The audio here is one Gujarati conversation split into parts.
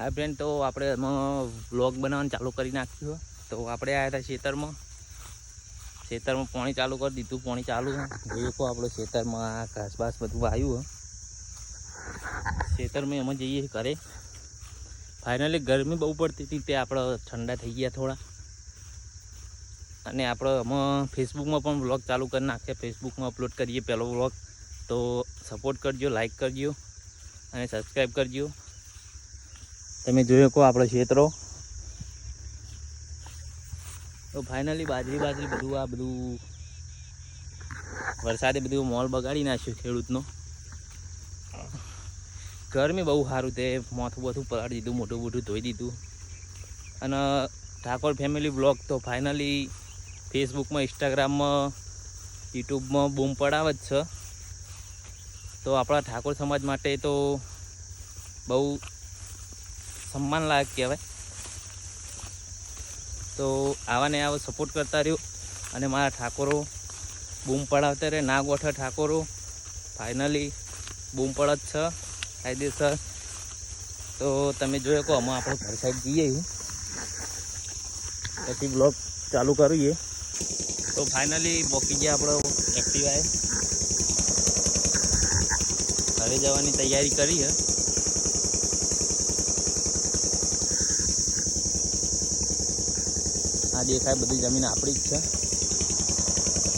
હા ફ્રેન્ડ, તો આપણે એમાં વ્લોગ બનાવવાનું ચાલુ કરી નાખ્યું. તો આપણે આવ્યા હતા ખેતરમાં પાણી ચાલુ કરી દીધું. પાણી ચાલુ જોયું તો આપણે ખેતરમાં ઘાસ બાસ બધું આવ્યું. ખેતરમાં એમાં જઈએ ઘરે. ફાઇનલી ગરમી બહુ પડતી હતી, તે આપણે ઠંડા થઈ ગયા થોડા. અને આપણે એમાં ફેસબુકમાં પણ વ્લોગ ચાલુ કરી નાખ્યા. ફેસબુકમાં અપલોડ કરીએ પહેલો વ્લોગ. તો સપોર્ટ કરજો, લાઈક કરજો અને સબસ્ક્રાઈબ કરજો. તમે જોયો કહો આપણો ક્ષેત્રો. તો ફાઇનલી બાજરી બધું આ બધું વરસાદે બધું મોલ બગાડી નાખ્યું ખેડૂતનો. ગરમી બહુ સારું તે માથું બધું પલાળી દીધું, મોટું ધોઈ દીધું. અને ઠાકોર ફેમિલી બ્લોગ તો ફાઇનલી ફેસબુકમાં, ઇન્સ્ટાગ્રામમાં, યુટ્યુબમાં બૂમ પડાવે જ છે. તો આપણા ઠાકોર સમાજ માટે તો બહુ સન્માન લાયક કહેવાય. તો આવાને આવો સપોર્ટ કરતા રહ્યો. અને મારા ઠાકોરો બૂમ પડાવતા રહે. ના ગોઠા ઠાકોરો ફાઇનલી બૂમ પડત છે કાયદેસર. તો તમે જોયો કહો અમે આપણે ઘર સાઈડ જઈએ પછી બ્લોગ ચાલુ કરીએ. તો ફાઇનલી બોકી ગયા આપણો એક્ટિવાએ. ઘરે જવાની તૈયારી કરી છે. આ દેખાય બધી જમીન આપણી જ છે.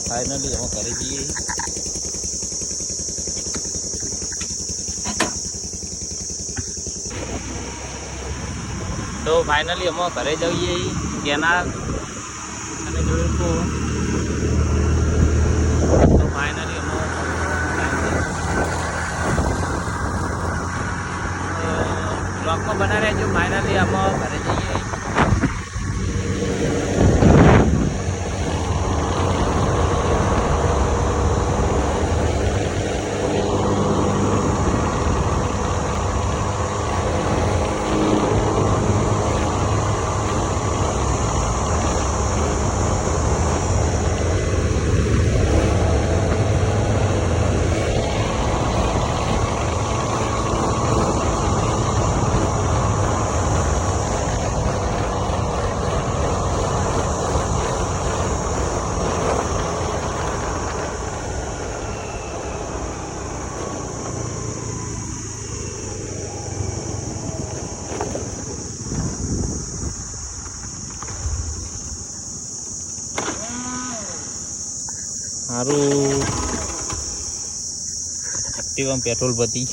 ફાઇનલી અમે ઘરે જઈએ. તો ફાઇનલી અમે ઘરે જઈએ કેનાલ અને જોયું તો ફાઇનલી અમે બ્લોગમાં બના રહેજો. ફાઇનલી અમે ઘરે જઈએ. સારું એક્ટિવામાં પેટ્રોલ પતી.